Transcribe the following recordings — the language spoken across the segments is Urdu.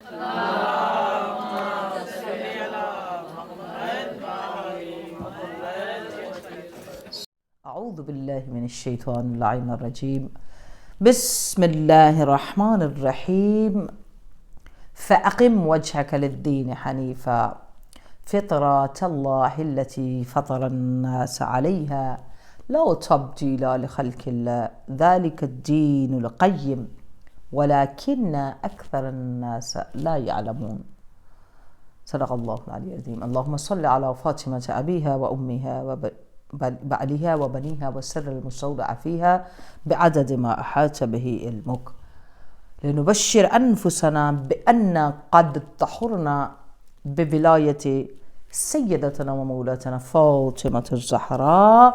اعوذ باللہ من الشیطان اللعین الرجیم بسم اللہ الرحمن الرحیم فأقم وجهك للدين حنيفا فطرة الله التي فطر الناس عليها لا تبديل لخلق الله ذلك الدين القيم ولكن أكثر الناس لا يعلمون صدق الله العلي العظيم. اللهم صل على فاطمة أبيها وأمها وبعلها وبنيها والسر المستودع فيها بعدد ما أحاط به علمك لنبشر أنفسنا بأن قد طهرنا بولاية سيدتنا ومولاتنا فاطمة الزهراء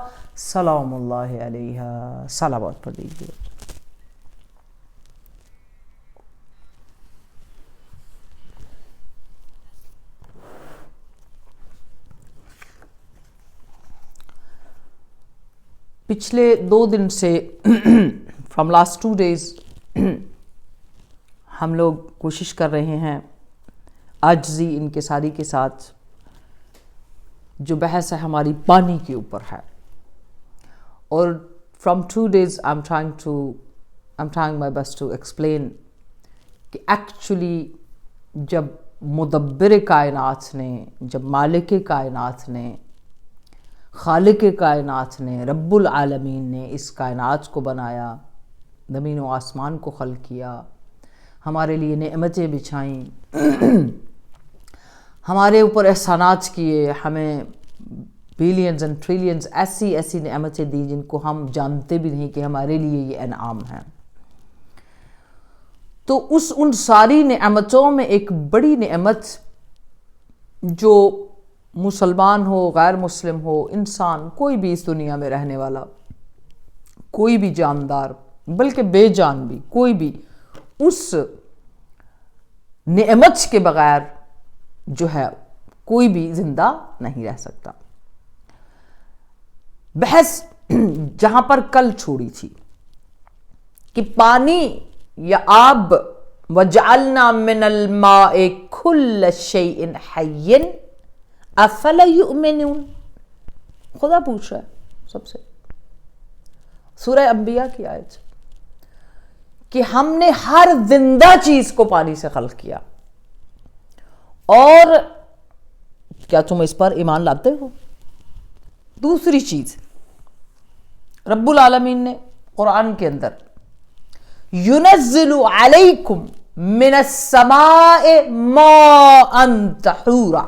سلام الله عليها. صلوات پر دیجیے. پچھلے 2 دن سے فرام لاسٹ 2 days ہم لوگ کوشش کر رہے ہیں عاجزی انکساری کے ساتھ جو بحث ہے ہماری پانی کے اوپر ہے، اور from 2 days I'm trying my best to explain کہ ایکچولی جب مدبر کائنات نے، جب مالک کائنات نے، خالق کائنات نے، رب العالمین نے اس کائنات کو بنایا، زمین و آسمان کو خلق کیا، ہمارے لیے نعمتیں بچھائیں، ہمارے اوپر احسانات کیے، ہمیں بلینز اینڈ ٹریلینز ایسی نعمتیں دی جن کو ہم جانتے بھی نہیں کہ ہمارے لیے یہ انعام ہے. تو ان ساری نعمتوں میں ایک بڑی نعمت جو مسلمان ہو، غیر مسلم ہو، انسان کوئی بھی اس دنیا میں رہنے والا، کوئی بھی جاندار بلکہ بے جان بھی، کوئی بھی اس نعمت کے بغیر جو ہے کوئی بھی زندہ نہیں رہ سکتا. بحث جہاں پر کل چھوڑی تھی کہ پانی یا آب وَجَعَلْنَا مِنَ الْمَاءِ كُلَّ شَيْءٍ حَيٍّ أَفَلَا يُؤْمِنُونَ. خدا پوچھ رہا ہے سب سے، سورہ انبیاء کی آیت، کہ ہم نے ہر زندہ چیز کو پانی سے خلق کیا، اور کیا تم اس پر ایمان لاتے ہو؟ دوسری چیز رب العالمین نے قرآن کے اندر يُنَزِّلُ عَلَيْكُمْ مِنَ السَّمَاءِ مَاءً طَهُورًا.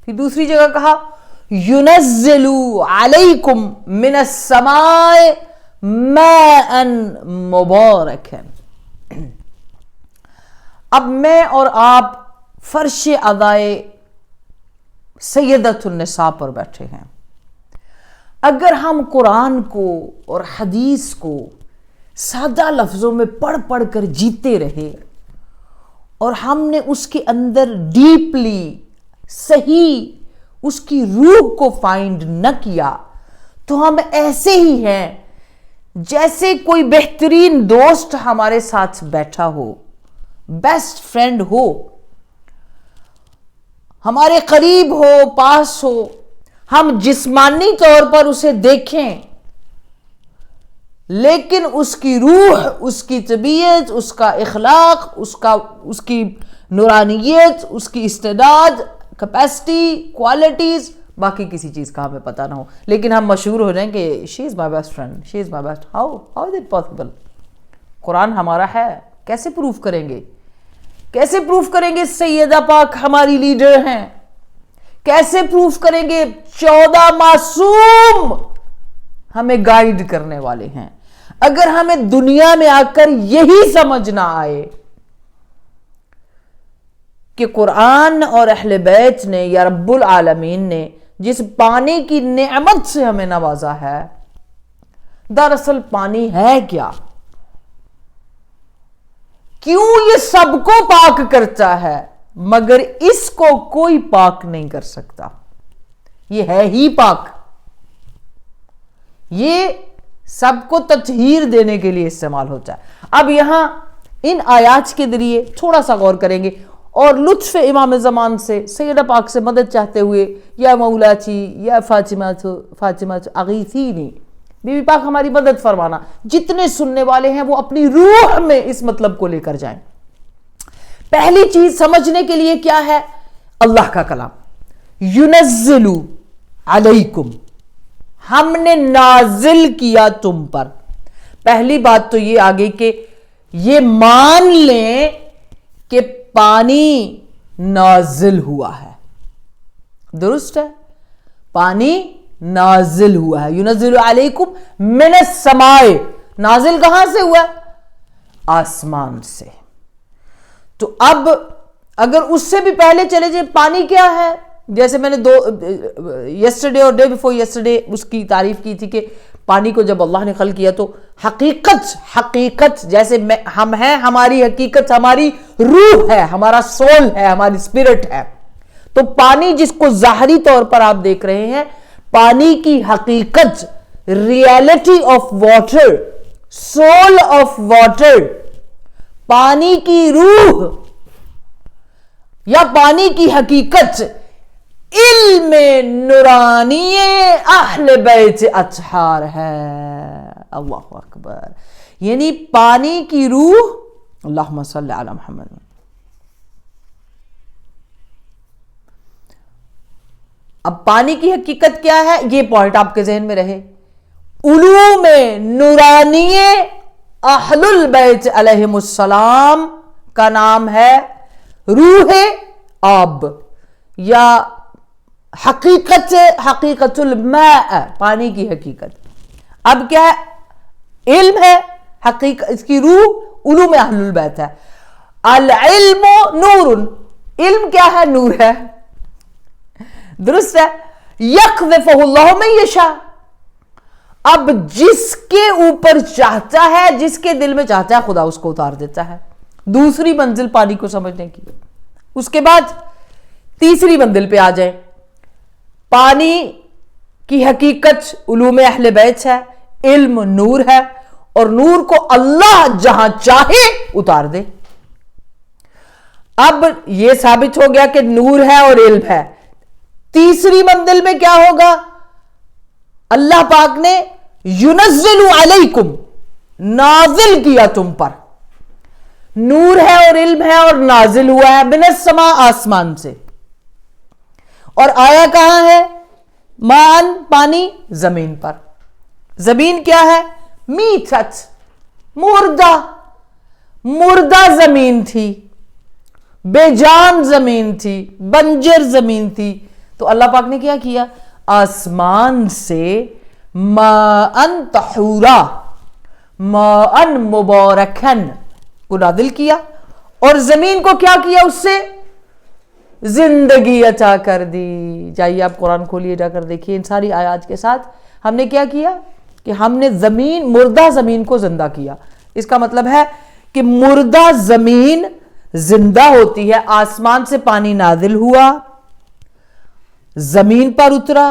پھر دوسری جگہ کہا يُنَزِّلُ عَلَيْكُمْ مِنَ السَّمَاءِ مَاءً مُبَارَكًا. اب میں اور آپ فرش ادائے سیدۃ النساء پر بیٹھے ہیں. اگر ہم قرآن کو اور حدیث کو سادہ لفظوں میں پڑھ کر جیتے رہے اور ہم نے اس کے اندر ڈیپلی صحیح اس کی روح کو فائنڈ نہ کیا تو ہم ایسے ہی ہیں جیسے کوئی بہترین دوست ہمارے ساتھ بیٹھا ہو، بیسٹ فرینڈ ہو، ہمارے قریب ہو، پاس ہو، ہم جسمانی طور پر اسے دیکھیں لیکن اس کی روح، اس کی طبیعت، اس کا اخلاق، اس کی نورانیت، اس کی استعداد، کیپیسٹی، کوالٹیز، باقی کسی چیز کا ہمیں پتہ نہ ہو، لیکن ہم مشہور ہو جائیں کہ she is my best friend, she is my best. How is it possible? Quran ہمارا ہے، کیسے پروف کریں گے؟ کیسے پروف کریں گے سیدہ پاک ہماری لیڈر ہیں؟ کیسے پروف کریں گے 14 معصوم ہمیں گائیڈ کرنے والے ہیں؟ اگر ہمیں دنیا میں آ کر یہی سمجھ نہ آئے کہ قرآن اور اہل بیت نے یا رب العالمین نے جس پانی کی نعمت سے ہمیں نوازا ہے، دراصل پانی ہے کیا، کیوں یہ سب کو پاک کرتا ہے مگر اس کو کوئی پاک نہیں کر سکتا؟ یہ ہے ہی پاک، یہ سب کو تطہیر دینے کے لیے استعمال ہوتا ہے. اب یہاں ان آیات کے ذریعے تھوڑا سا غور کریں گے اور لطف امام زمان سے سیدہ پاک سے مدد چاہتے ہوئے یا مولاتی یا فاطمہ اغیثینی، بی بی پاک ہماری مدد فرمانا، جتنے سننے والے ہیں وہ اپنی روح میں اس مطلب کو لے کر جائیں۔ پہلی چیز سمجھنے کے لیے کیا ہے؟ اللہ کا کلام، ینزل علیکم، ہم نے نازل کیا تم پر۔ پہلی بات تو یہ آگے کہ یہ مان لیں کہ پانی نازل ہوا ہے، درست ہے، پانی نازل ہوا ہے۔ ینزل علیکم من السماء، نازل کہاں سے ہوا؟ آسمان سے۔ تو اب اگر اس سے بھی پہلے چلے جائیں، پانی کیا ہے؟ جیسے میں نے یسٹرڈے اور ڈے بیفور یسٹرڈے اس کی تعریف کی تھی کہ پانی کو جب اللہ نے خلق کیا تو حقیقت جیسے ہم ہیں، ہماری حقیقت ہماری روح ہے، ہمارا سول ہے، ہماری اسپرٹ ہے۔ تو پانی جس کو ظاہری طور پر آپ دیکھ رہے ہیں، پانی کی حقیقت، reality of water, soul of water, پانی کی روح یا پانی کی حقیقت علم نورانی اہل بیت اطہار ہے۔ اللہ اکبر، یعنی پانی کی روح، اللہم صلی علی محمد۔ اب پانی کی حقیقت کیا ہے، یہ پوائنٹ آپ کے ذہن میں رہے۔ علوم نورانی اہل البیت علیہم السلام کا نام ہے روح آب یا حقیقت الماء، پانی کی حقیقت۔ اب کیا ہے؟ علم ہے، حقیقت، اس کی روح علوم اہل البیت ہے۔ العلم نور، علم کیا ہے؟ نور ہے، درست ہے۔ یقذفہ اللہ من یشاء، اب جس کے اوپر چاہتا ہے، جس کے دل میں چاہتا ہے، خدا اس کو اتار دیتا ہے۔ دوسری منزل پانی کو سمجھنے کی۔ اس کے بعد تیسری منزل پہ آ جائیں، پانی کی حقیقت علوم اہل بیت ہے، علم نور ہے، اور نور کو اللہ جہاں چاہے اتار دے۔ اب یہ ثابت ہو گیا کہ نور ہے اور علم ہے۔ تیسری منزل میں کیا ہوگا؟ اللہ پاک نے ینزل علیکم، نازل کیا تم پر، نور ہے اور علم ہے اور نازل ہوا ہے من السماء، آسمان سے۔ اور آیا کہاں ہے؟ مان، پانی، زمین پر۔ زمین کیا ہے؟ میتت، مردہ زمین تھی، بے جان زمین تھی، بنجر زمین تھی۔ تو اللہ پاک نے کیا کیا؟ آسمان سے ماءً طہورا، ماءً مبارکن کو نازل کیا، اور زمین کو کیا کیا؟ اس سے زندگی عطا کر دی۔ جائیے آپ قرآن کھولیے، جا کر دیکھیے، ان ساری آیات کے ساتھ ہم نے کیا کیا کہ ہم نے مردہ زمین کو زندہ کیا۔ اس کا مطلب ہے کہ مردہ زمین زندہ ہوتی ہے۔ آسمان سے پانی نازل ہوا، زمین پر اترا،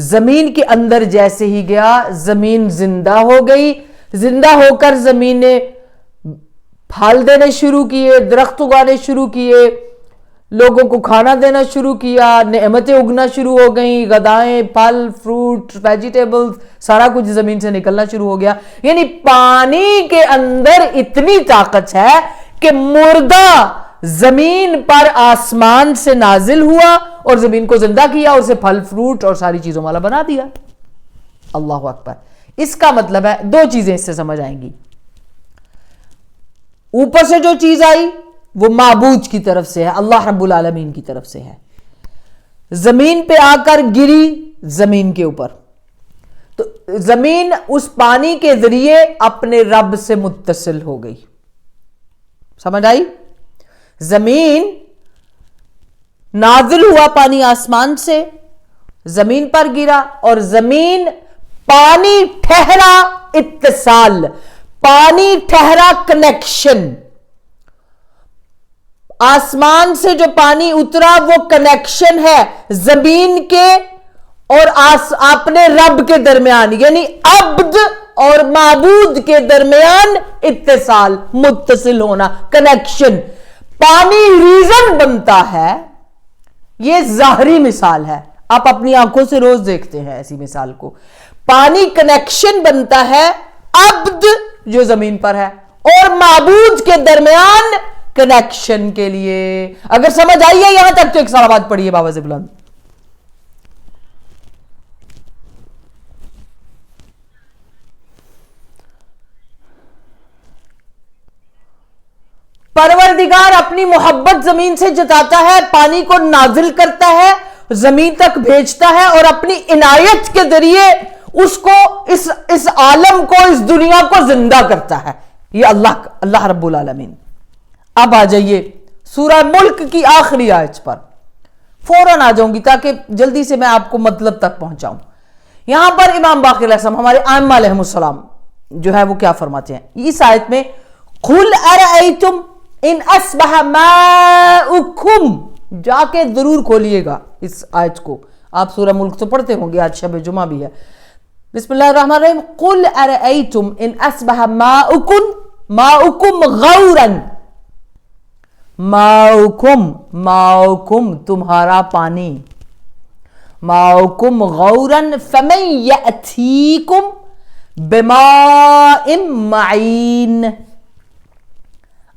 زمین کے اندر جیسے ہی گیا زمین زندہ ہو گئی، زندہ ہو کر زمین نے پھل دینے شروع کیے، درخت اگانے شروع کیے، لوگوں کو کھانا دینا شروع کیا، نعمتیں اگنا شروع ہو گئیں، غذائیں، پھل، فروٹ، ویجیٹیبلز، سارا کچھ زمین سے نکلنا شروع ہو گیا۔ یعنی پانی کے اندر اتنی طاقت ہے کہ مردہ زمین پر آسمان سے نازل ہوا اور زمین کو زندہ کیا اور اسے پھل، فروٹ اور ساری چیزوں والا بنا دیا۔ اللہ اکبر۔ اس کا مطلب ہے دو چیزیں اس سے سمجھ آئیں گی۔ اوپر سے جو چیز آئی وہ معبود کی طرف سے ہے، اللہ رب العالمین کی طرف سے ہے، زمین پہ آ کر گری زمین کے اوپر، تو زمین اس پانی کے ذریعے اپنے رب سے متصل ہو گئی۔ سمجھ آئی؟ زمین نازل ہوا پانی آسمان سے، زمین پر گرا، اور زمین پانی ٹھہرا اتصال، پانی ٹھہرا کنیکشن۔ آسمان سے جو پانی اترا وہ کنیکشن ہے زمین کے اور اپنے رب کے درمیان، یعنی عبد اور معبود کے درمیان اتصال، متصل ہونا، کنیکشن. پانی ریزن بنتا ہے، یہ ظاہری مثال ہے، آپ اپنی آنکھوں سے روز دیکھتے ہیں ایسی مثال کو. پانی کنیکشن بنتا ہے عبد جو زمین پر ہے اور معبود کے درمیان کنیکشن کے لیے. اگر سمجھ آئی ہے یہاں تک تو ایک صلوات پڑھیے بابا سے بلند. پروردگار اپنی محبت زمین سے جتاتا ہے، پانی کو نازل کرتا ہے، زمین تک بھیجتا ہے اور اپنی عنایت کے ذریعے اس کو اس عالم کو، اس دنیا کو زندہ کرتا ہے. یہ اللہ رب العالمین. اب آ جائیے سورہ ملک کی آخری آیت پر، فوراً آ جاؤں گی تاکہ جلدی سے میں آپ کو مطلب تک پہنچاؤں. یہاں پر امام باقر علیہ السلام، ہمارے ائمہ علیہ السلام جو ہے وہ کیا فرماتے ہیں اس آیت میں؟ قُلْ أَرَأَيْتُمْ ان اصبح ماؤکم. جا کے ضرور کھولیے گا اس آیت کو، آپ سورہ ملک تو پڑھتے ہوں گے، آج شب جمعہ بھی ہے. بسم اللہ الرحمن الرحیم. قل ارأیتم ان اصبح ماؤکم غورا. ماؤکم تمہارا پانی، ماؤکم غورا فمن یأتیکم بماء معین.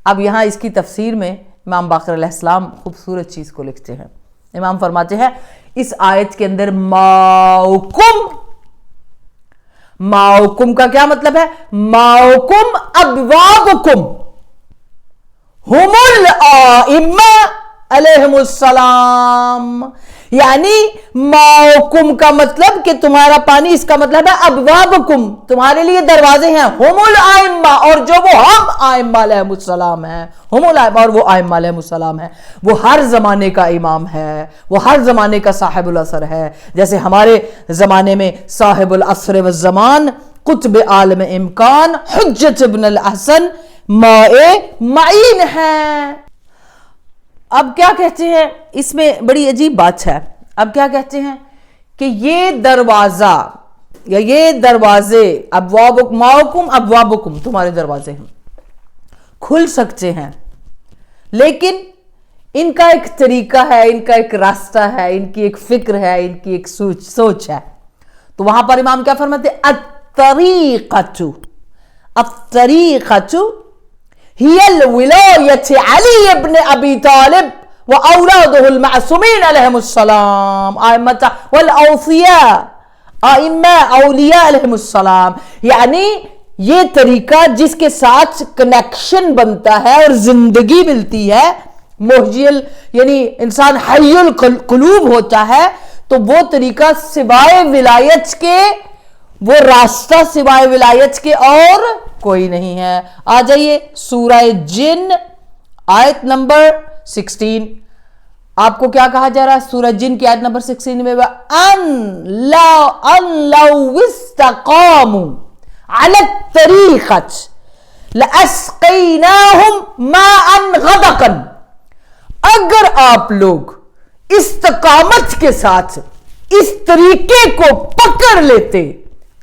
اب یہاں اس کی تفسیر میں امام باقر علیہ السلام خوبصورت چیز کو لکھتے ہیں. امام فرماتے ہیں اس آیت کے اندر ماؤکم کا کیا مطلب ہے؟ ماؤکم ابوابکم ہم الائمہ علیہم السلام. یعنی ماؤکم کا مطلب کہ تمہارا پانی، اس کا مطلب ہے ابوابکم، تمہارے لیے دروازے ہیں، ہم الائمہ، اور جو وہ ہم ائمہ علیہم السلام ہیں، ہم الائمہ اور وہ ائمہ علیہم السلام ہیں، وہ ہر زمانے کا امام ہے، وہ ہر زمانے کا صاحب العصر ہے. جیسے ہمارے زمانے میں صاحب العصر والزمان، قطب عالم امکان، حجت ابن الاحسن، ماء معین ہے. اب کیا کہتے ہیں اس میں؟ بڑی عجیب بات ہے. اب کیا کہتے ہیں کہ یہ دروازہ یا یہ دروازے، ماؤکم ابوابکم، تمہارے دروازے ہیں، کھل سکتے ہیں، لیکن ان کا ایک طریقہ ہے، ان کا ایک راستہ ہے، ان کی ایک فکر ہے، ان کی ایک سوچ ہے. تو وہاں پر امام کیا فرماتے ہیں؟ الطریقۃ هي الولایة علی ابن ابی طالب واولاده المعصومین علیہم السلام والاوفیاء، ائمہ اولیاء علیہم السلام. یعنی یہ طریقہ جس کے ساتھ کنیکشن بنتا ہے اور زندگی ملتی ہے، محجل یعنی انسان حی القلوب ہوتا ہے، تو وہ طریقہ سوائے ولایت کے، وہ راستہ سوائے ولایت کے اور کوئی نہیں ہے. آ جائیے سورہ جن آیت نمبر 16. آپ کو کیا کہا جا رہا ہے سورہ جن کی آیت نمبر 16 میں؟ ان لو استقاموا علی الطریقۃ لاسقیناہم ماء غدقا. اگر آپ لوگ استقامت کے ساتھ اس طریقے کو پکڑ لیتے،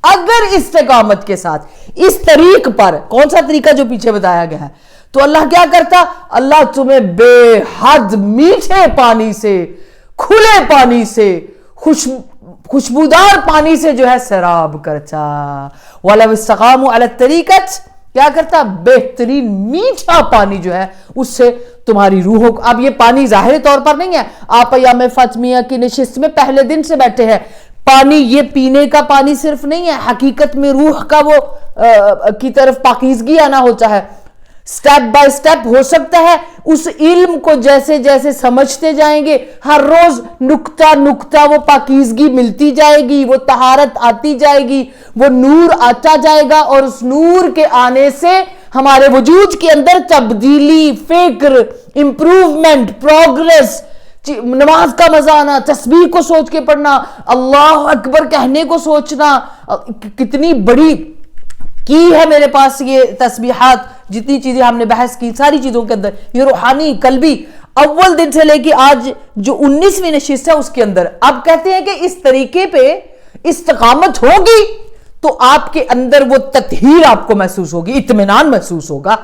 اگر استقامت کے ساتھ اس طریق پر، کون سا طریقہ جو پیچھے بتایا گیا ہے، تو اللہ کیا کرتا؟ اللہ تمہیں بے حد میٹھے پانی سے، کھلے پانی سے، خوشبودار پانی سے جو ہے سیراب کرتا. وَلَوْ اسْتَقَامُوا عَلَى الطَّرِيقَةِ، کیا کرتا؟ بہترین میٹھا پانی جو ہے اس سے تمہاری روحوں کو. اب یہ پانی ظاہری طور پر نہیں ہے، آپ ایام فاطمیہ کی نشست میں پہلے دن سے بیٹھے ہیں. پانی یہ پینے کا پانی صرف نہیں ہے، حقیقت میں روح کا وہ کی طرف پاکیزگی آنا ہوتا ہے. سٹیپ بائی سٹیپ ہو سکتا ہے اس علم کو جیسے جیسے سمجھتے جائیں گے، ہر روز نکتہ نکتہ وہ پاکیزگی ملتی جائے گی، وہ طہارت آتی جائے گی، وہ نور آتا جائے گا، اور اس نور کے آنے سے ہمارے وجود کے اندر تبدیلی، فکر، امپروومنٹ، پروگریس، نماز کا مزہ آنا، تسبیح کو سوچ کے پڑھنا، اللہ اکبر کہنے کو سوچنا. کتنی بڑی کی ہے میرے پاس یہ تسبیحات، جتنی چیزیں ہم نے بحث کی ساری چیزوں کے اندر، یہ روحانی قلبی اول دن سے لے کے آج جو 19ویں نشست ہے اس کے اندر. اب کہتے ہیں کہ اس طریقے پہ استقامت ہوگی تو آپ کے اندر وہ تطہیر آپ کو محسوس ہوگی, اطمینان محسوس ہوگا,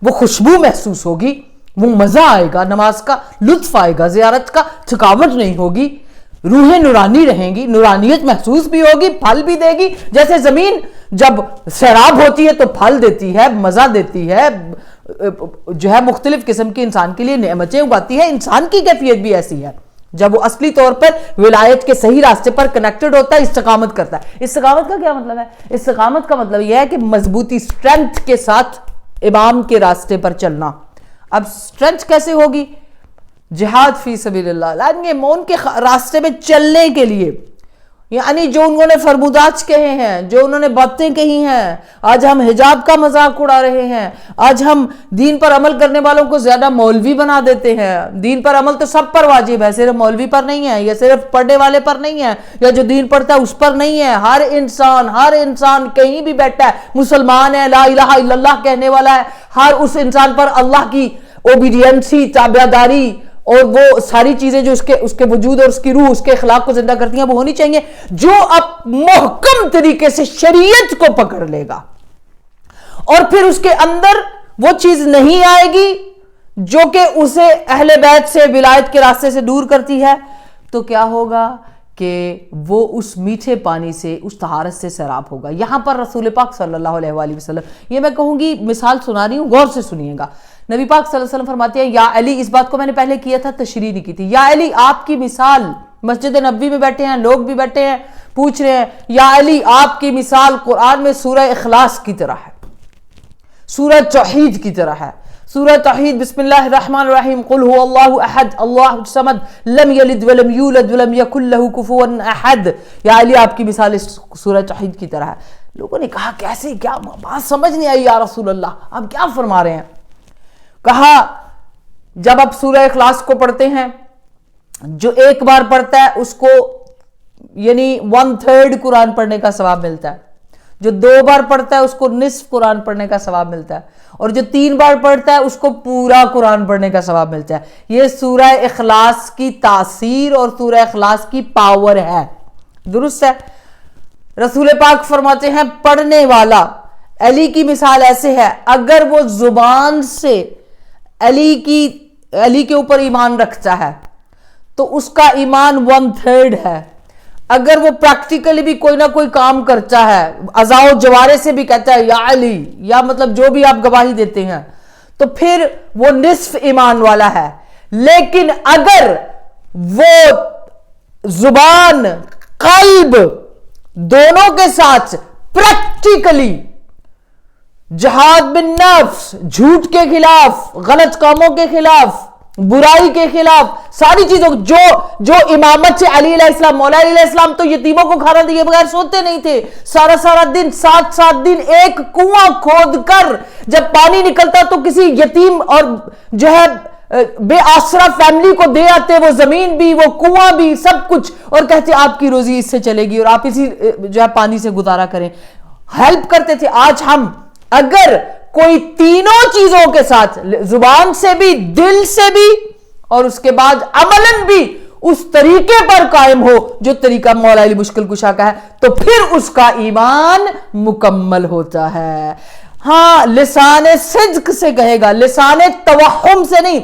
وہ خوشبو محسوس ہوگی, وہ مزہ آئے گا, نماز کا لطف آئے گا, زیارت کا تھکاوٹ نہیں ہوگی, روحیں نورانی رہیں گی, نورانیت محسوس بھی ہوگی, پھل بھی دے گی. جیسے زمین جب سیراب ہوتی ہے تو پھل دیتی ہے, مزہ دیتی ہے, جو ہے مختلف قسم کی انسان کے لیے نعمتیں اگاتی ہے. انسان کی کیفیت بھی ایسی ہے جب وہ اصلی طور پر ولایت کے صحیح راستے پر کنیکٹڈ ہوتا ہے, استقامت کرتا ہے. استقامت کا کیا مطلب ہے؟ استقامت کا مطلب یہ ہے کہ مضبوطی, اسٹرینتھ کے ساتھ امام کے راستے پر چلنا. اب اسٹرینتھ کیسے ہوگی؟ جہاد فی سبیل اللہ, ان کے راستے میں چلنے کے لیے, یعنی جو انہوں نے فرمودات کہے ہیں, جو انہوں نے باتیں کہی ہیں. آج ہم حجاب کا مذاق اڑا رہے ہیں, آج ہم دین پر عمل کرنے والوں کو زیادہ مولوی بنا دیتے ہیں. دین پر عمل تو سب پر واجب ہے, صرف مولوی پر نہیں ہے, یا صرف پڑھنے والے پر نہیں ہے, یا جو دین پڑھتا ہے اس پر نہیں ہے. ہر انسان کہیں بھی بیٹھا ہے, مسلمان ہے, لا الہ الا اللہ کہنے والا ہے, ہر اس انسان پر اللہ کی اوبیڈینسی, تابعداری اور وہ ساری چیزیں جو اس کے وجود اور اس کی روح, اس کے اخلاق کو زندہ کرتی ہیں, وہ ہونی چاہیے. جو اب محکم طریقے سے شریعت کو پکڑ لے گا اور پھر اس کے اندر وہ چیز نہیں آئے گی جو کہ اسے اہل بیت سے, ولایت کے راستے سے دور کرتی ہے, تو کیا ہوگا کہ وہ اس میٹھے پانی سے, اس طہارت سے سیراب ہوگا. یہاں پر رسول پاک صلی اللہ علیہ وآلہ وسلم, یہ میں کہوں گی مثال سنا رہی ہوں, غور سے سنیے گا. نبی پاک صلی اللہ علیہ وسلم فرماتے ہیں, یا علی, اس بات کو میں نے پہلے کیا تھا, تشریح نہیں کی تھی. یا علی, آپ کی مثال, مسجد نبوی میں بیٹھے ہیں, لوگ بھی بیٹھے ہیں, پوچھ رہے ہیں, یا علی آپ کی مثال قرآن میں سورہ اخلاص کی طرح ہے, سورہ توحید کی طرح ہے. سورہ توحید, بسم اللہ الرحمن الرحیم, قل هو اللہ احد اللہ الصمد لم یلد ولم یولد ولم یکن له کفوا احد. یا علی آپ کی مثال اس سورہ توحید کی طرح ہے. لوگوں نے کہا کیسے, کیا بات سمجھ نہیں آئی یا رسول اللہ, آپ کیا فرما رہے ہیں؟ کہا جب آپ سورہ اخلاص کو پڑھتے ہیں, جو ایک بار پڑھتا ہے اس کو یعنی 1/3 قرآن پڑھنے کا ثواب ملتا ہے, جو 2 بار پڑھتا ہے اس کو نصف قرآن پڑھنے کا ثواب ملتا ہے, اور جو 3 بار پڑھتا ہے اس کو پورا قرآن پڑھنے کا ثواب ملتا ہے. یہ سورہ اخلاص کی تاثیر اور سورہ اخلاص کی پاور ہے. درست ہے. رسول پاک فرماتے ہیں, پڑھنے والا علی کی مثال ایسے ہے, اگر وہ زبان سے علی کے اوپر ایمان رکھتا ہے تو اس کا ایمان 1/3 ہے. اگر وہ پریکٹیکلی بھی کوئی نہ کوئی کام کرتا ہے, اعضاء و جوارے سے بھی کہتا ہے یا علی, یا مطلب جو بھی آپ گواہی دیتے ہیں, تو پھر وہ نصف ایمان والا ہے. لیکن اگر وہ زبان, قلب دونوں کے ساتھ پریکٹیکلی جہاد بالنفس, جھوٹ کے خلاف, غلط کاموں کے خلاف, برائی کے خلاف, ساری چیزوں جو امامت سے علی علیہ السلام, مولا علی علیہ السلام تو یتیموں کو کھانا دیے بغیر سوتے نہیں تھے. سارا دن 7 دن ایک کنواں کھود کر جب پانی نکلتا تو کسی یتیم اور جو ہے بے آسرا فیملی کو دے آتے, وہ زمین بھی, وہ کنواں بھی, سب کچھ, اور کہتے آپ کی روزی اس سے چلے گی اور آپ اسی جو ہے پانی سے گزارا کریں. ہیلپ کرتے تھے. آج ہم اگر کوئی تینوں چیزوں کے ساتھ, زبان سے بھی, دل سے بھی, اور اس کے بعد عملاً بھی اس طریقے پر قائم ہو جو طریقہ مولا علی مشکل کشا کا ہے, تو پھر اس کا ایمان مکمل ہوتا ہے. ہاں, لسان صدق سے کہے گا, لسان توہم سے نہیں.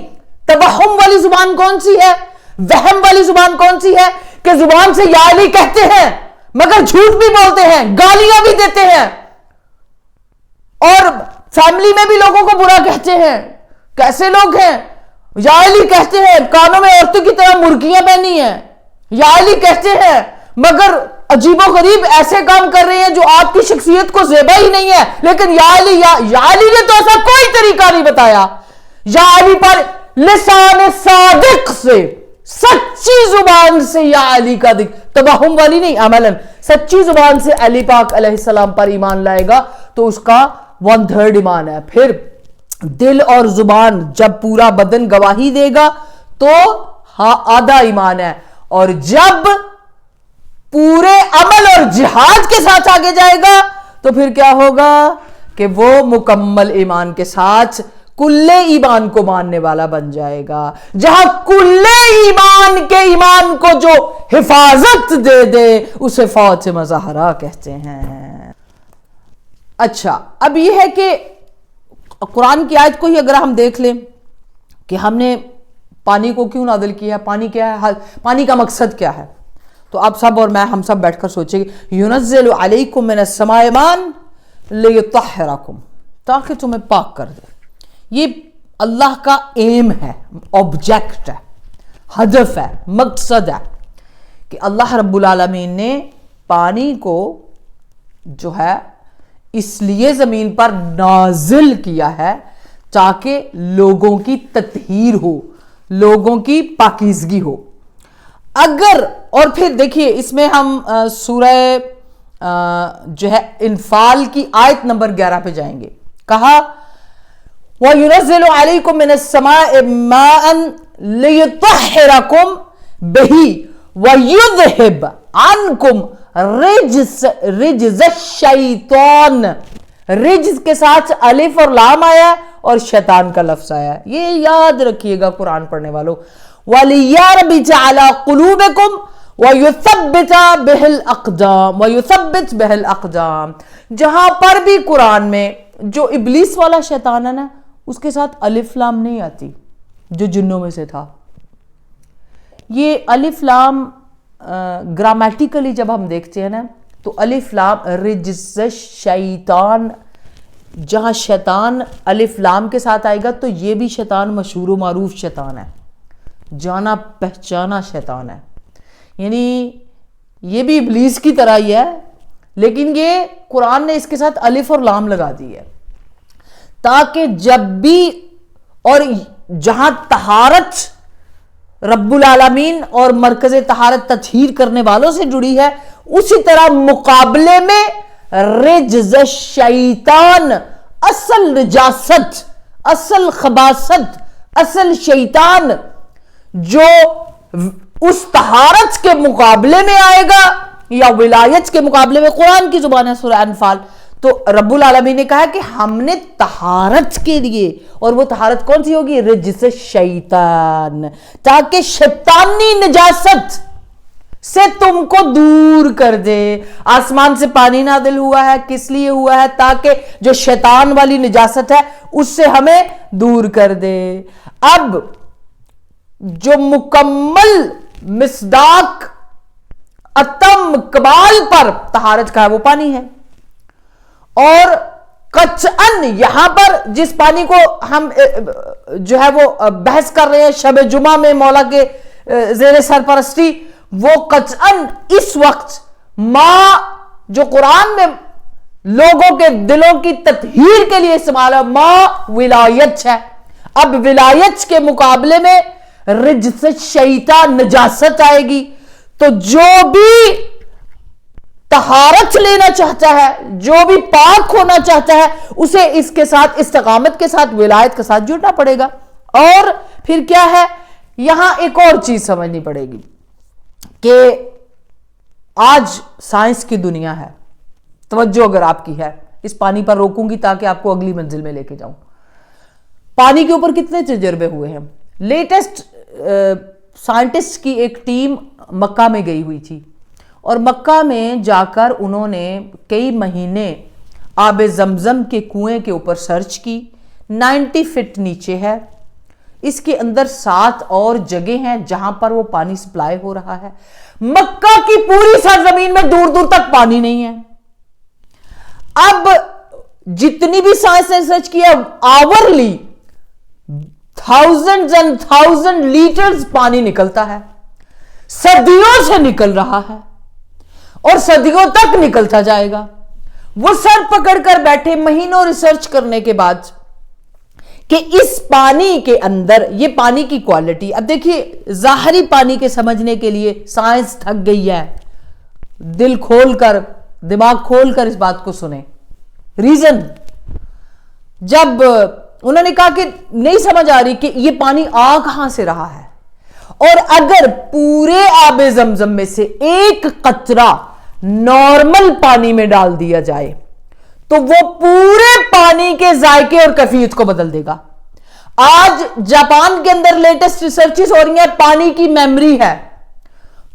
توہم والی زبان کون سی ہے؟ وہم والی زبان کون سی ہے کہ زبان سے یا علی کہتے ہیں مگر جھوٹ بھی بولتے ہیں, گالیاں بھی دیتے ہیں, اور فیملی میں بھی لوگوں کو برا کہتے ہیں. کیسے لوگ ہیں؟ یا علی کہتے ہیں, کانوں میں عورتوں کی طرح مرغیاں پہنی ہیں. یا علی کہتے ہیں مگر عجیب و غریب ایسے کام کر رہے ہیں جو آپ کی شخصیت کو زیبا ہی نہیں ہے. لیکن یا علی نے تو ایسا کوئی طریقہ نہیں بتایا. یا علی پر لسان صادق سے, سچی زبان سے یا علی کا توہم والی نہیں, عملاً سچی زبان سے علی پاک علیہ السلام پر ایمان لائے گا تو اس کا 1/3 ایمان ہے. پھر دل اور زبان جب پورا بدن گواہی دے گا تو آدھا ایمان ہے, اور جب پورے عمل اور جہاد کے ساتھ آگے جائے گا تو پھر کیا ہوگا کہ وہ مکمل ایمان کے ساتھ کلے ایمان کو ماننے والا بن جائے گا. جہاں کلے ایمان کے ایمان کو جو حفاظت دے دے اسے فوت مظاہرہ کہتے ہیں. اچھا اب یہ ہے کہ قرآن کی آیت کو ہی اگر ہم دیکھ لیں کہ ہم نے پانی کو کیوں نازل کیا ہے, پانی کیا ہے, پانی کا مقصد کیا ہے, تو آپ سب اور میں ہم سب بیٹھ کر سوچیں گے يُنَزِّلُ عَلَيْكُم مِّنَ السَّمَاءِ مَاءً لِيُطَهِّرَكُم, تاکہ تمہیں پاک کر دے. یہ اللہ کا ایم ہے, آبجیکٹ ہے, ہدف ہے, مقصد ہے کہ اللہ رب العالمین نے پانی کو جو ہے اس لیے زمین پر نازل کیا ہے تاکہ لوگوں کی تطہیر ہو, لوگوں کی پاکیزگی ہو. اگر اور پھر دیکھیے اس میں ہم سورہ جو ہے انفال کی آیت نمبر 11 پہ جائیں گے. کہا وَيُنَزِّلُ عَلَيْكُم مِّنَ السَّمَاءِ مَاءً لِيُطَهِّرَكُم بِهِ وَيُذْهِبْ عَنْكُم رِجْزَ الشَّيْطَانِ. رجز کے ساتھ الف اور لام آیا ہے اور شیطان کا لفظ آیا ہے. یہ یاد رکھیے گا قرآن پڑھنے والوں. وَلِيَرْبِطَ عَلَى قُلُوبِكُمْ وَيُثَبِّتَ بِهِ الْأَقْدَامِ وَيُثَبِّتْ بِهِ الْأَقْدَامِ. جہاں پر بھی قرآن میں جو ابلیس والا شیطان ہے نا اس کے ساتھ الف لام نہیں آتی جو جنوں میں سے تھا. یہ الف لام گرامیٹیکلی جب ہم دیکھتے ہیں نا تو الف لام رجز شیطان, جہاں شیطان الف لام کے ساتھ آئے گا تو یہ بھی شیطان مشہور و معروف شیطان ہے, جانا پہچانا شیطان ہے. یعنی یہ بھی ابلیس کی طرح ہی ہے, لیکن یہ قرآن نے اس کے ساتھ الف اور لام لگا دی ہے تاکہ جب بھی اور جہاں طہارت رب العالمین اور مرکز طہارت تطہیر کرنے والوں سے جڑی ہے اسی طرح مقابلے میں رجز شیطان, اصل نجاست, اصل خباثت, اصل شیطان جو اس طہارت کے مقابلے میں آئے گا یا ولایت کے مقابلے میں. قرآن کی زبان ہے سورہ انفال. تو رب العالمین نے کہا کہ ہم نے طہارت کے لیے, اور وہ طہارت کون سی ہوگی؟ رجز شیطان, تاکہ شیطانی نجاست سے تم کو دور کر دے. آسمان سے پانی نازل ہوا ہے کس لیے ہوا ہے؟ تاکہ جو شیطان والی نجاست ہے اس سے ہمیں دور کر دے. اب جو مکمل مصداق اتم کمال پر طہارت کا ہے وہ پانی ہے. اور قطعاً یہاں پر جس پانی کو ہم جو ہے وہ بحث کر رہے ہیں شب جمعہ میں مولا کے زیر سرپرستی, وہ قطعاً اس وقت ماں جو قرآن میں لوگوں کے دلوں کی تطہیر کے لیے استعمال ہے, ماں ولایت ہے. اب ولایت کے مقابلے میں رجز شیطان نجاست آئے گی. تو جو بھی طہارت لینا چاہتا ہے, جو بھی پاک ہونا چاہتا ہے, اسے اس کے ساتھ استقامت کے ساتھ ولایت کے ساتھ جڑنا پڑے گا. اور پھر کیا ہے, یہاں ایک اور چیز سمجھنی پڑے گی کہ آج سائنس کی دنیا ہے, توجہ اگر آپ کی ہے, اس پانی پر روکوں گی تاکہ آپ کو اگلی منزل میں لے کے جاؤں. پانی کے اوپر کتنے تجربے ہوئے ہیں. لیٹسٹ سائنٹسٹ کی ایک ٹیم مکہ میں گئی ہوئی تھی اور مکہ میں جا کر انہوں نے کئی مہینے آب زمزم کے کنویں کے اوپر سرچ کی. 90 فٹ نیچے ہے, اس کے اندر 7 اور جگہ ہیں جہاں پر وہ پانی سپلائی ہو رہا ہے. مکہ کی پوری سرزمین میں دور دور تک پانی نہیں ہے. اب جتنی بھی سائنس نے سرچ کیا, hourly thousands and thousand letters پانی نکلتا ہے, صدیوں سے نکل رہا ہے اور صدیوں تک نکلتا جائے گا. وہ سر پکڑ کر بیٹھے مہینوں ریسرچ کرنے کے بعد کہ اس پانی کے اندر یہ پانی کی کوالٹی. اب دیکھیے ظاہری پانی کے سمجھنے کے لیے سائنس تھک گئی ہے. دل کھول کر, دماغ کھول کر اس بات کو سنیں. ریزن, جب انہوں نے کہا کہ نہیں سمجھ آ رہی کہ یہ پانی آ کہاں سے رہا ہے, اور اگر پورے آب زمزم میں سے ایک قطرہ نارمل پانی میں ڈال دیا جائے تو وہ پورے پانی کے ذائقے اور کیفیت کو بدل دے گا. آج جاپان کے اندر لیٹسٹ ریسرچز ہو رہی ہیں, پانی کی میموری ہے,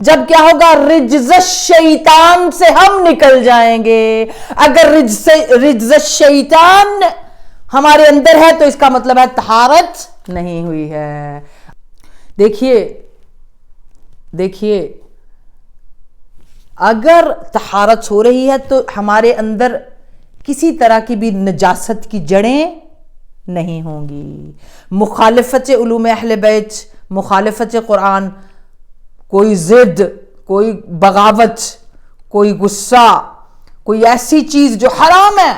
جب کیا ہوگا؟ رجز الشیطان سے ہم نکل جائیں گے. اگر رجز الشیطان ہمارے اندر ہے تو اس کا مطلب ہے طہارت نہیں ہوئی ہے. دیکھیے اگر طہارت ہو رہی ہے تو ہمارے اندر کسی طرح کی بھی نجاست کی جڑیں نہیں ہوں گی. مخالفت علوم اہل بیت، مخالفت قرآن، کوئی ضد، کوئی بغاوت، کوئی غصہ، کوئی ایسی چیز جو حرام ہے،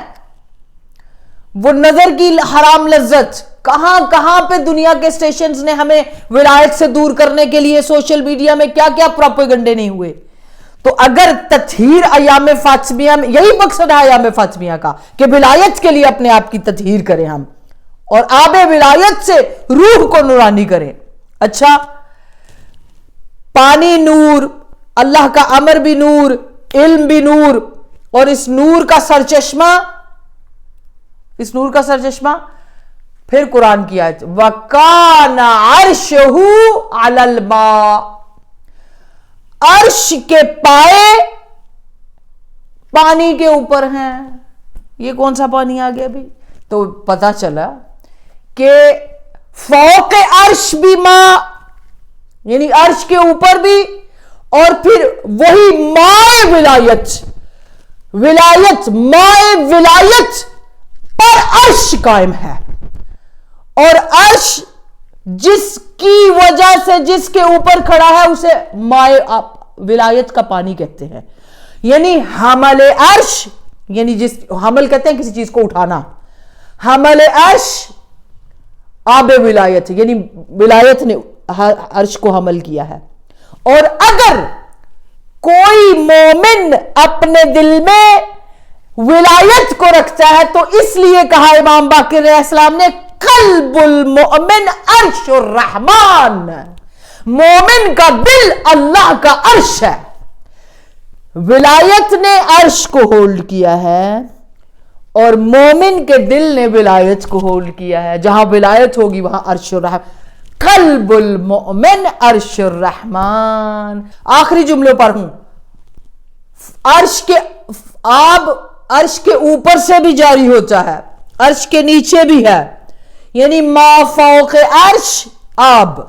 وہ نظر کی حرام لذت، کہاں کہاں پہ دنیا کے سٹیشنز نے ہمیں ولایت سے دور کرنے کے لیے سوشل میڈیا میں کیا کیا پروپیگنڈے نہیں ہوئے. تو اگر تطہیر ایام فاطمیہ میں، یہی مقصد ہے ایام فاطمیہ کا کہ ولایت کے لیے اپنے آپ کی تطہیر کریں ہم، اور آب ولایت سے روح کو نورانی کریں. اچھا، پانی نور، اللہ کا امر بھی نور، علم بھی نور، اور اس نور کا سرچشمہ پھر قرآن کی آیت وَكَانَ عَرْشُهُ عَلَى الْمَاءِ، عرش کے پائے پانی کے اوپر ہیں. یہ کون سا پانی آ گیا بھی؟ تو پتا چلا کہ فوق عرش بھی ماء، یعنی عرش کے اوپر بھی، اور پھر وہی ماء ولایت پر عرش قائم ہے. اور عرش جس کی وجہ سے جس کے اوپر کھڑا ہے اسے ماء ولایت کا پانی کہتے ہیں. یعنی حمل عرش، یعنی جس حمل کہتے ہیں کسی چیز کو اٹھانا، حمل عرش آب ولایت، یعنی ولایت نے عرش کو حمل کیا ہے. اور اگر کوئی مومن اپنے دل میں ولایت کو رکھتا ہے تو اس لیے کہا امام باقر علیہ السلام نے قلب المؤمن عرش الرحمن، مومن کا دل اللہ کا عرش ہے. ولایت نے عرش کو ہولڈ کیا ہے اور مومن کے دل نے ولایت کو ہولڈ کیا ہے. جہاں ولایت ہوگی وہاں عرش الرحمن. قلب المؤمن عرش الرحمن. آخری جملوں پر ہوں. عرش کے آب عرش کے اوپر سے بھی جاری ہوتا ہے، عرش کے نیچے بھی ہے، یعنی ما فوق عرش آب.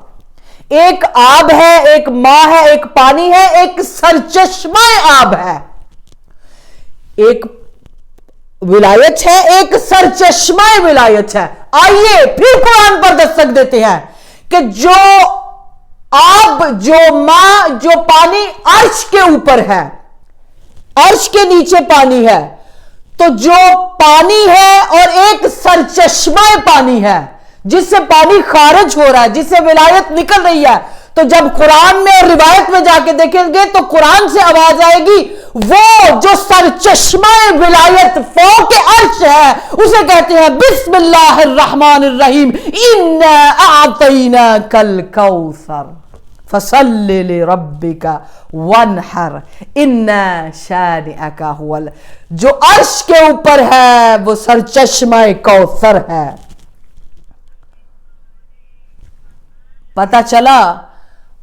ایک آب ہے، ایک ماء ہے، ایک پانی ہے، ایک سرچشمہ آب ہے. ایک ولایت ہے، ایک سرچشمہ ولایت ہے. آئیے پھر قرآن پر دستک دیتے ہیں کہ جو آب، جو ماء، جو پانی عرش کے اوپر ہے، عرش کے نیچے پانی ہے، تو جو پانی ہے اور ایک سرچشمہ پانی ہے جس سے پانی خارج ہو رہا ہے، جس سے ولایت نکل رہی ہے. تو جب قرآن میں اور روایت میں جا کے دیکھیں گے تو قرآن سے آواز آئے گی وہ جو سرچشمہ ولایت فوق عرش ہے اسے کہتے ہیں بسم اللہ الرحمن الرحیم انا اعطیناک الکوثر فصل لربک وانحر ان شانئک هو جو عرش کے اوپر ہے وہ سرچشمہ کوثر ہے. پتا چلا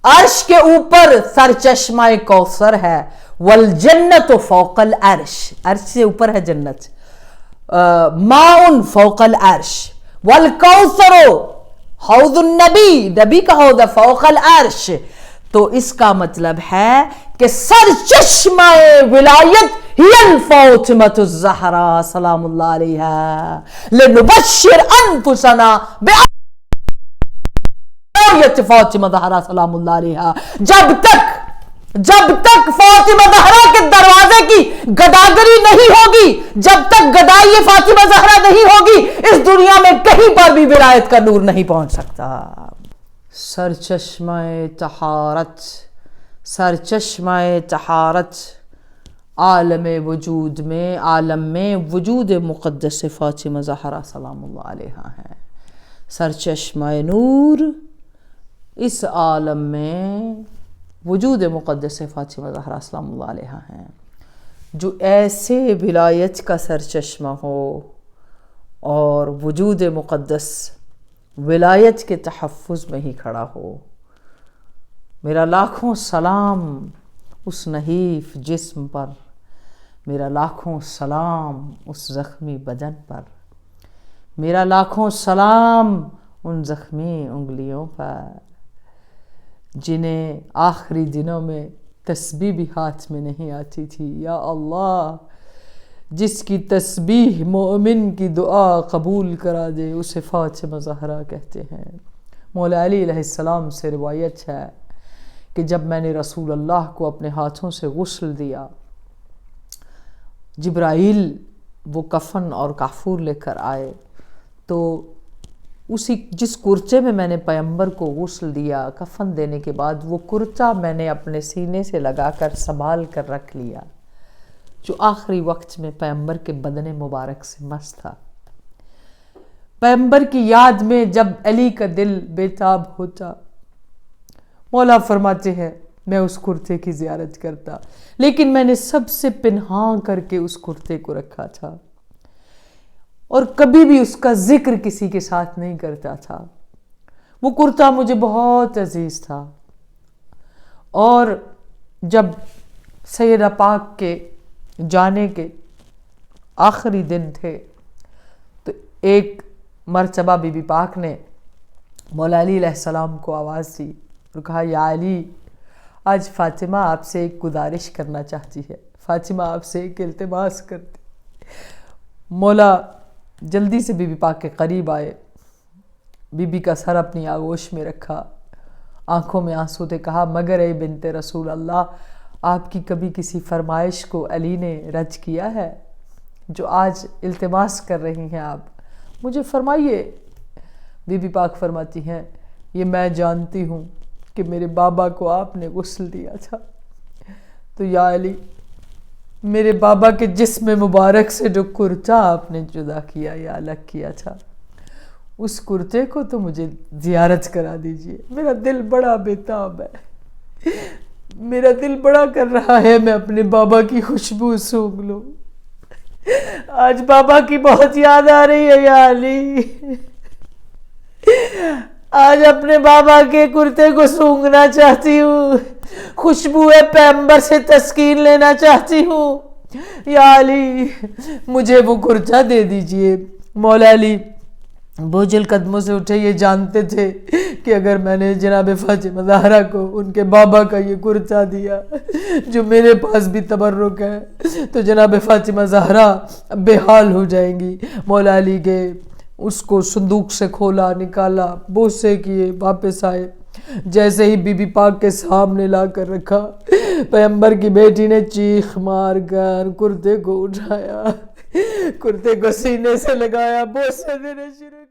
عرش کے اوپر سرچشمہ کوثر ہے. والجنت فوق العرش، عرش سے اوپر ہے جنت. ماء فوق العرش. والکوثر حوض النبی، نبی کا حوض فوق العرش. تو اس کا مطلب ہے کہ سرچشمہ ولایت ہی فاطمۃ الزہرا سلام اللہ علیہا لنبشر انفسنا فاطمہ زہرا سلام اللہ علیہا. جب تک فاطمہ زہرا کے دروازے کی گداگری نہیں ہوگی، جب تک گدائی فاطمہ زہرا نہیں ہوگی، اس دنیا میں کہیں پر بھی ولایت کا نور نہیں پہنچ سکتا. سرچشمہ طہارت عالم وجود میں، عالم میں وجود مقدس فاطمہ زہرا سلام اللہ علیہا ہے. سرچشمہ نور اس عالم میں وجود مقدس فاطمہ زہرا سلام اللہ علیہا ہیں. جو ایسے ولایت کا سرچشمہ ہو اور وجود مقدس ولایت کے تحفظ میں ہی کھڑا ہو، میرا لاکھوں سلام اس نحیف جسم پر، میرا لاکھوں سلام اس زخمی بدن پر، میرا لاکھوں سلام ان زخمی انگلیوں پر، جنہیں آخری دنوں میں تسبیح بھی ہاتھ میں نہیں آتی تھی۔ یا اللہ، جس کی تسبیح مومن کی دعا قبول کرا دے اسے فاطمہ زہرا کہتے ہیں۔ مولا علی علیہ السلام سے روایت ہے کہ جب میں نے رسول اللہ کو اپنے ہاتھوں سے غسل دیا، جبرائیل وہ کفن اور کافور لے کر آئے، تو جس کرچے میں نے پیغمبر کو غسل دیا، کفن دینے کے بعد وہ کرچا میں نے اپنے سینے سے لگا کر سنبھال کر رکھ لیا، جو آخری وقت میں پیغمبر کے بدن مبارک سے مس تھا۔ پیغمبر کی یاد میں جب علی کا دل بےتاب ہوتا، مولا فرماتے ہیں میں اس کرتے کی زیارت کرتا، لیکن میں نے سب سے پنہاں کر کے اس کرتے کو رکھا تھا اور کبھی بھی اس کا ذکر کسی کے ساتھ نہیں کرتا تھا۔ وہ کرتا مجھے بہت عزیز تھا، اور جب سیدہ پاک کے جانے کے آخری دن تھے تو ایک مرتبہ بی بی پاک نے مولا علی علیہ السلام کو آواز دی اور کہا، یا علی، آج فاطمہ آپ سے ایک گزارش کرنا چاہتی ہے، فاطمہ آپ سے ایک التماس کرتی۔ مولا جلدی سے بی بی پاک کے قریب آئے، بی بی کا سر اپنی آغوش میں رکھا، آنکھوں میں آنسو تھے، کہا، مگر اے بنت رسول اللہ، آپ کی کبھی کسی فرمائش کو علی نے رد کیا ہے جو آج التماس کر رہی ہیں آپ؟ مجھے فرمائیے۔ بی بی پاک فرماتی ہیں، یہ میں جانتی ہوں کہ میرے بابا کو آپ نے غسل دیا تھا، تو یا علی، میرے بابا کے جسم مبارک سے جو کرتا آپ نے جدا کیا یا الگ کیا تھا، اس کرتے کو تو مجھے زیارت کرا دیجئے۔ میرا دل بڑا بےتاب ہے، میرا دل بڑا کر رہا ہے میں اپنے بابا کی خوشبو سونگھ لوں۔ آج بابا کی بہت یاد آ رہی ہے یا علی، آج اپنے بابا کے کرتے کو سونگھنا چاہتی ہوں، خوشبو پیغمبر سے تسکین لینا چاہتی ہوں۔ یا علی، مجھے وہ کرتا دے دیجئے۔ مولا علی بوجھل قدموں سے اٹھے، یہ جانتے تھے کہ اگر میں نے جناب فاطمہ زہرا کو ان کے بابا کا یہ کرتا دیا جو میرے پاس بھی تبرک ہے تو جناب فاطمہ زہرا بے حال ہو جائیں گی۔ مولا علی گئے، اس کو صندوق سے کھولا، نکالا، بوسے کیے، واپس آئے، جیسے ہی بی بی پاک کے سامنے لا کر رکھا، پیغمبر کی بیٹی نے چیخ مار کر کرتے کو اٹھایا، کرتے کو سینے سے لگایا، بوسے دینے شروع